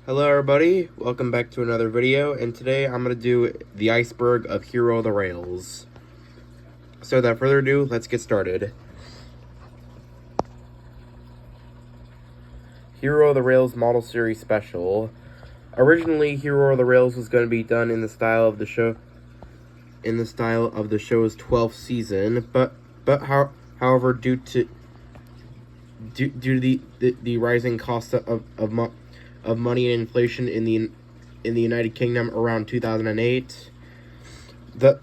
Hello everybody, welcome back to another video, and today I'm going to do the Iceberg of Hero of the Rails. So without further ado, let's get started. Hero of the Rails Model Series Special. Originally, Hero of the Rails was going to be done in the style of the show's 12th season, however, due to the rising cost of money and inflation in the United Kingdom around 2008, the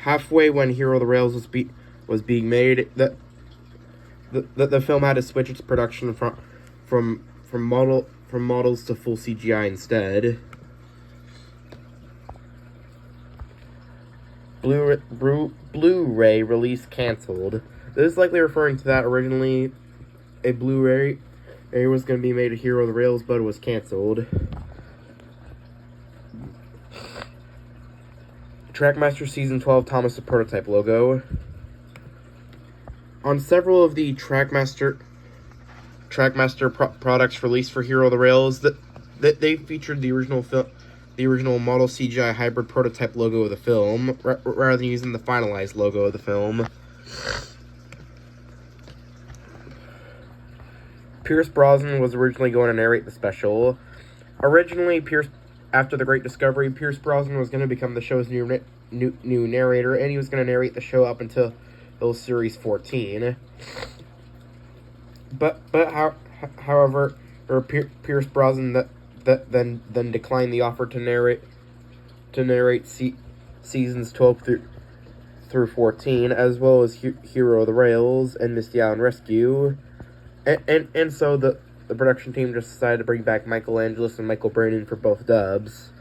halfway when Hero of the Rails was being made, the film had to switch its production from models to full CGI instead. Blu-ray release canceled. This is likely referring to that originally a Blu-ray was going to be made of Hero of the Rails, but it was canceled. Trackmaster Season 12 Thomas the Prototype logo. On several of the Trackmaster products released for Hero of the Rails, they featured the original model CGI hybrid prototype logo of the film, rather than using the finalized logo of the film. Pierce Brosnan was originally going to narrate the special. Originally, after the Great Discovery, Pierce Brosnan was going to become the show's new narrator, and he was going to narrate the show up until Series 14. However, Pierce Brosnan then declined the offer to narrate seasons 12 through 14, as well as Hero of the Rails and Misty Island Rescue. And so the production team just decided to bring back Michael Angelis and Michael Brannon for both dubs.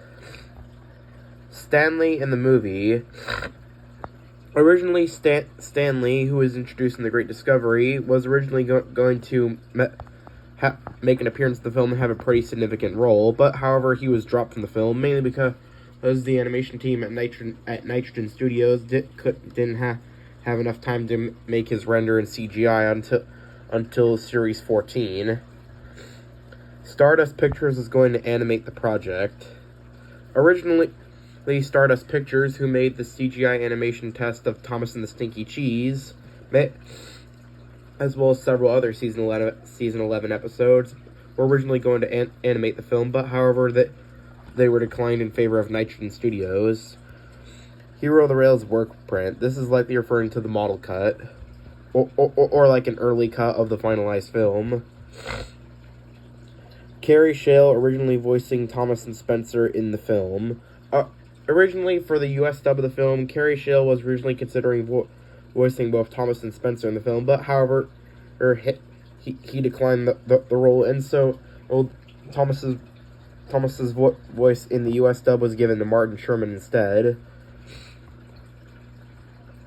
Stanley in the movie. Originally, Stanley, who was introduced in The Great Discovery, was originally going to make an appearance in the film and have a pretty significant role, but however, he was dropped from the film, mainly because the animation team at Nitrogen Studios didn't have enough time to make his render in CGI until Series 14. Stardust Pictures is going to animate the project. Originally, Stardust Pictures, who made the CGI animation test of Thomas and the Stinky Cheese, as well as several other Season 11 episodes, were originally going to animate the film, but however, they were declined in favor of Nitrogen Studios. Hero of the Rails work print. This is likely referring to the model cut, or like an early cut of the finalized film. Carrie Shale originally voicing Thomas and Spencer in the film. Originally, for the US dub of the film, Carrie Shale was originally considering voicing both Thomas and Spencer in the film, but however, he declined the role, and so Thomas's voice in the US dub was given to Martin Sherman instead.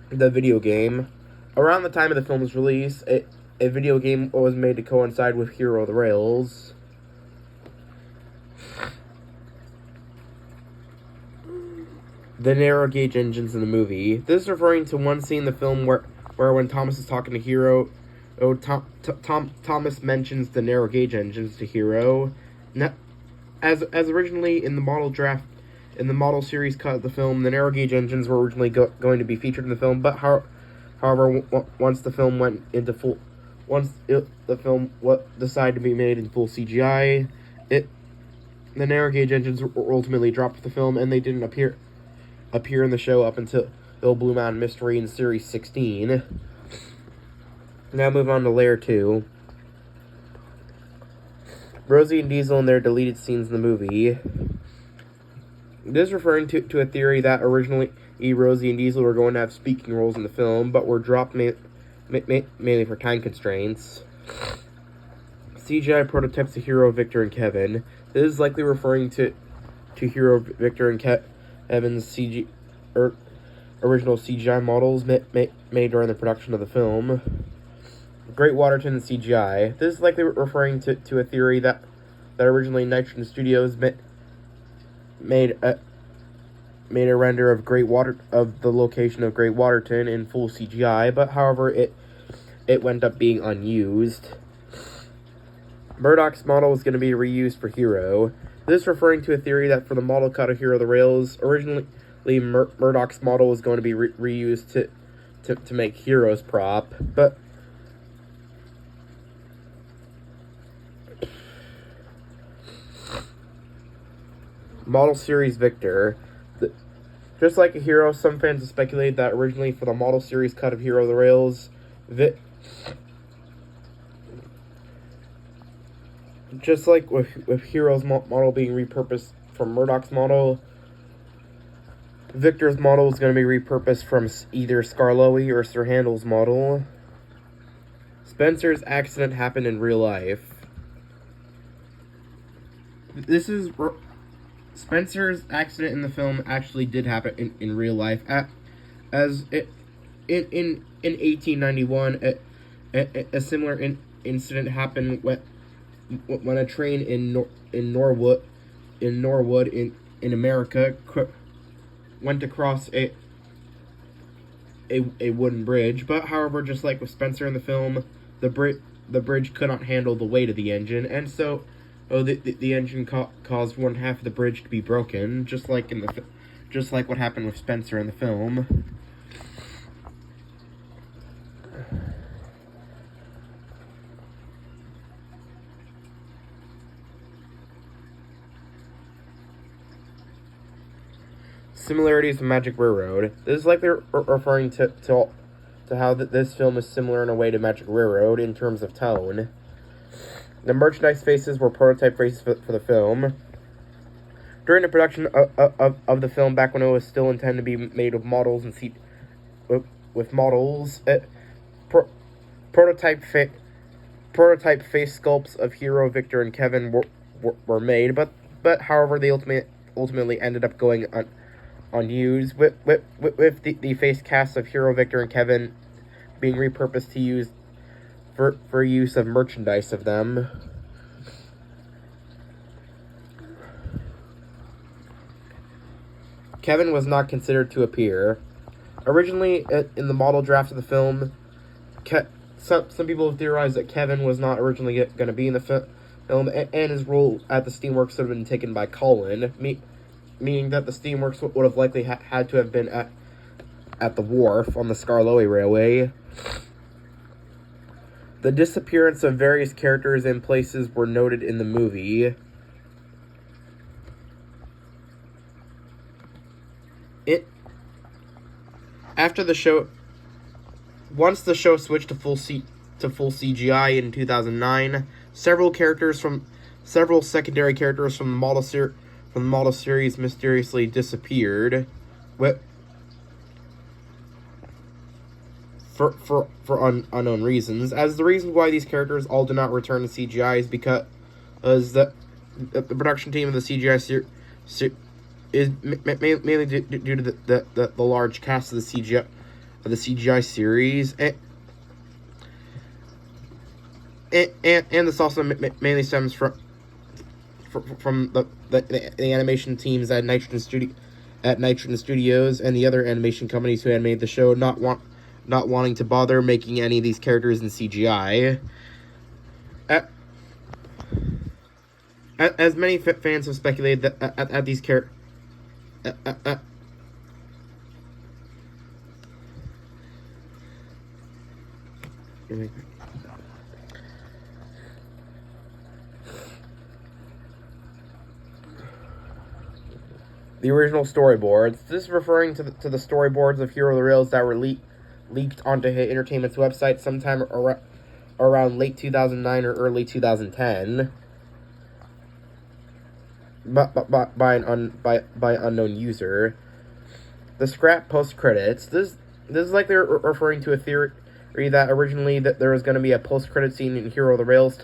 The video game. Around the time of the film's release, a video game was made to coincide with Hero of the Rails. The narrow gauge engines in the movie. This is referring to one scene in the film where when Thomas is talking to Hero, Thomas mentions the narrow gauge engines to Hero. As originally in the model series cut of the film, the narrow gauge engines were originally going to be featured in the film, but however, once the film decided to be made in full CGI, the narrow gauge engines were ultimately dropped from the film, and they didn't appear in the show up until Blue Mountain Mystery in Series 16. Now move on to Layer 2. Rosie and Diesel and their deleted scenes in the movie. This is referring to a theory that originally Rosie and Diesel were going to have speaking roles in the film, but were dropped mainly for time constraints. CGI prototypes of Hero, Victor, and Kevin. This is likely referring to Hero, Victor, and Kevin's original CGI models made during the production of the film. Great Waterton and CGI. This is likely referring to a theory that originally Nitrogen Studios made a render of the location of Great Waterton in full CGI, but however it went up being unused. Murdoch's model is going to be reused for Hero. This is referring to a theory that for the model cut of Hero the Rails, originally Murdoch's model was going to be reused to make Hero's prop, but Model Series Victor. Just like a Hero, some fans have speculated that originally for the Model Series cut of Hero the Rails, just like with Hero's model being repurposed from Murdoch's model, Victor's model is going to be repurposed from either Skarloey or Sir Handel's model. Spencer's accident happened in real life. Spencer's accident in the film actually did happen in real life. In 1891, a similar incident happened when a train in Norwood in America went across a wooden bridge. But however, just like with Spencer in the film, the bridge could not handle the weight of the engine, and so the engine caused one half of the bridge to be broken, just like what happened with Spencer in the film. Similarities to Magic Railroad. This is likely referring to how this film is similar in a way to Magic Railroad in terms of tone. The merchandise faces were prototype faces for the film. During the production of the film, back when it was still intended to be made with models and prototype face sculpts of Hero, Victor, and Kevin were made, but however they ultimately ended up going unused, with the face casts of Hero, Victor, and Kevin being repurposed to use for use of merchandise of them. Kevin was not considered to appear. Originally, in the model draft of the film, some people have theorized that Kevin was not originally going to be in the film, and his role at the Steamworks would have been taken by Colin, meaning that the Steamworks would have likely had to have been at the wharf on the Skarloey Railway. The disappearance of various characters and places were noted in the movie. Once the show switched to full CGI in 2009, several secondary characters from the model series mysteriously disappeared. For unknown reasons. As the reason why these characters all do not return to CGI is because the production team of the CGI is mainly due to the large cast of the CGI series, and this also mainly stems from the animation teams at Nitrogen Studios and the other animation companies who had made the show not wanting to bother making any of these characters in CGI. As many fans have speculated that at these characters. The original storyboards. This is referring to the storyboards of Hero the Rails that were leaked onto Hit Entertainment's website sometime around late 2009 or early 2010. By an unknown user. The scrap post credits. This is likely referring to a theory that originally that there was going to be a post credit scene in Hero the Rails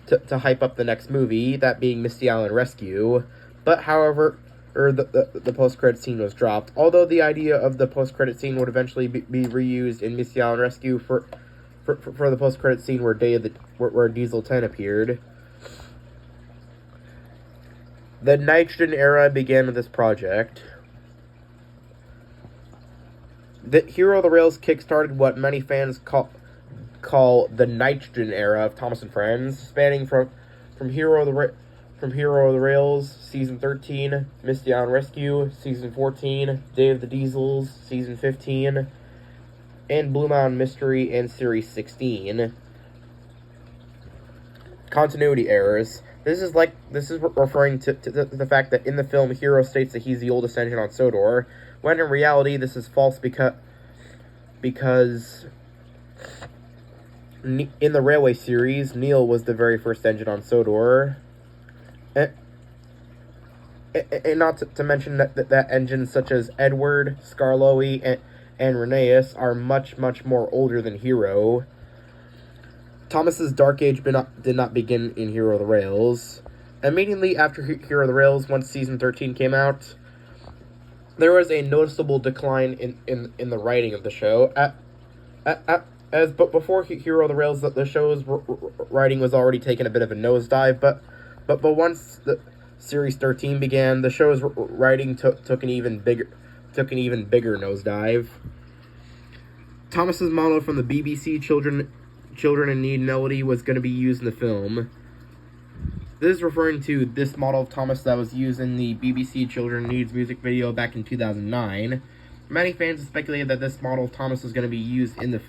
to hype up the next movie, that being Misty Island Rescue. But however, the post credit scene was dropped. Although the idea of the post credit scene would eventually be reused in Misty Island Rescue for the post credit scene where where Diesel 10 appeared. The Nitrogen era began with this project. The Hero of the Rails kickstarted what many fans call call the Nitrogen era of Thomas and Friends, spanning from Hero of the Rails, Season 13, Misty Island Rescue, Season 14, Day of the Diesels, Season 15, and Blue Mountain Mystery and Series 16. Continuity errors. This is referring to the fact that in the film, Hero states that he's the oldest engine on Sodor, when in reality this is false because in the Railway series, Neil was the very first engine on Sodor. And not to mention that engines such as Edward, Skarloey, and Rheneas are much more older than Hero. Thomas's Dark Age did not begin in Hero of the Rails. Immediately after Hero of the Rails, once Season 13 came out, there was a noticeable decline in the writing of the show. But before Hero of the Rails, the show's writing was already taking a bit of a nosedive. But once the Series 13 began, the show's writing took an even bigger nosedive. Thomas's model from the BBC Children in Need melody was going to be used in the film. This is referring to this model of Thomas that was used in the BBC Children Needs music video back in 2009. Many fans have speculated that this model of Thomas was going to be used in the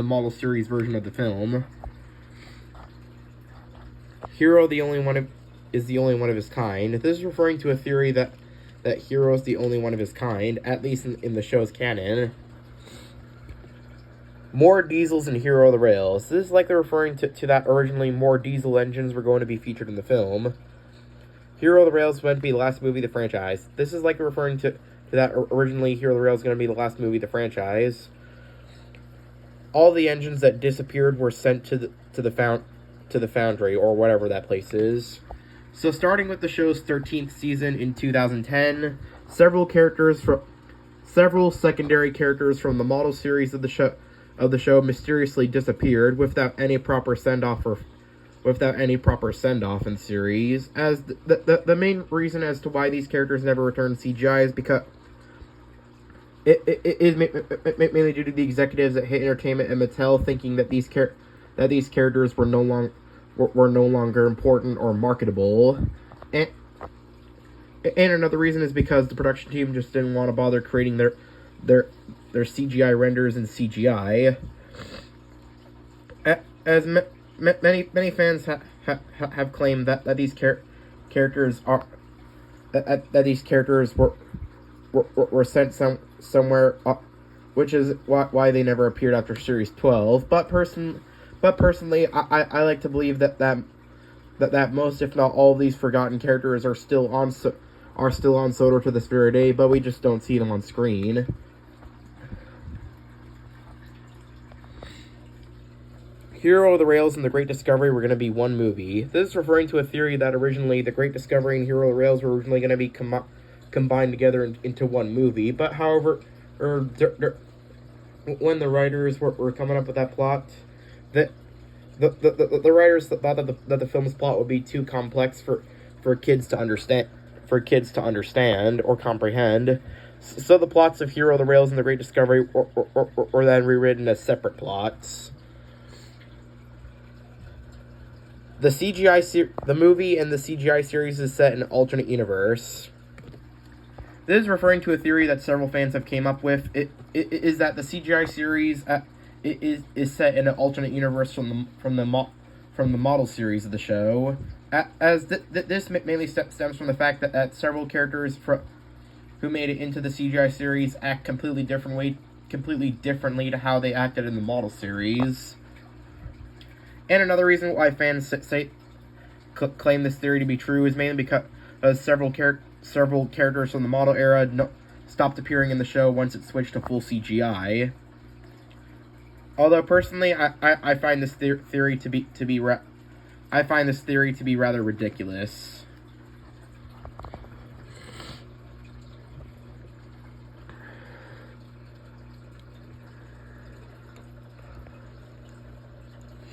model series version of the film. Hero is the only one of his kind. This is referring to a theory that Hero is the only one of his kind, at least in the show's canon. More diesels in Hero of the Rails. This is likely referring to that originally more diesel engines were going to be featured in the film. Hero of the Rails was meant to be the last movie of the franchise. This is likely referring to that originally Hero of the Rails was going to be the last movie of the franchise. All the engines that disappeared were sent to the foundry, or whatever that place is. So starting with the show's 13th season in 2010, several secondary characters from the model series of the show mysteriously disappeared without any proper send-off in the series. As the main reason as to why these characters never returned CGI is because it is mainly due to the executives at Hit Entertainment and Mattel thinking that these characters were no longer important or marketable, and another reason is because the production team just didn't want to bother creating their CGI renders in CGI. As many fans have claimed that these characters were sent somewhere, which is why they never appeared after Series 12. But personally, I like to believe that most, if not all, of these forgotten characters are still on Sodor to this very day, but we just don't see them on screen. Hero of the Rails and The Great Discovery were going to be one movie. This is referring to a theory that originally The Great Discovery and Hero of the Rails were originally going to be combined together into one movie. But however, when the writers were coming up with that plot, the writers thought that the film's plot would be too complex for kids to understand or comprehend. So the plots of Hero of the Rails and The Great Discovery were then rewritten as separate plots. The movie and the CGI series is set in an alternate universe. This is referring to a theory that several fans have came up with. It is that the CGI series is set in an alternate universe from the model series of the show. As this mainly stems from the fact that several characters who made it into the CGI series act completely differently to how they acted in the model series. And another reason why fans claim this theory to be true is mainly because several characters from the model era stopped appearing in the show once it switched to full CGI. Although personally, I find this theory to be rather ridiculous.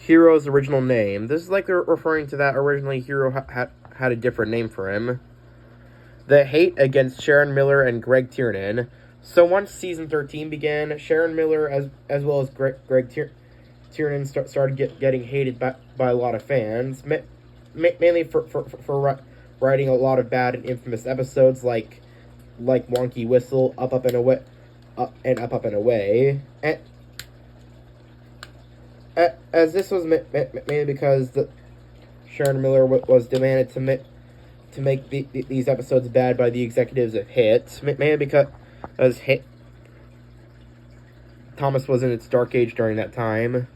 Hero's original name. This is likely referring to that originally Hero had a different name for him. The hate against Sharon Miller and Greg Tiernan. So once season 13 began, Sharon Miller as well as Greg Tiernan started getting hated by a lot of fans, mainly for writing a lot of bad and infamous episodes like Wonky Whistle, Up Up and Away, Up and Away. And, as this was mainly because Sharon Miller was demanded to make these episodes bad by the executives of Hit, mainly because Hit Thomas was in its dark age during that time.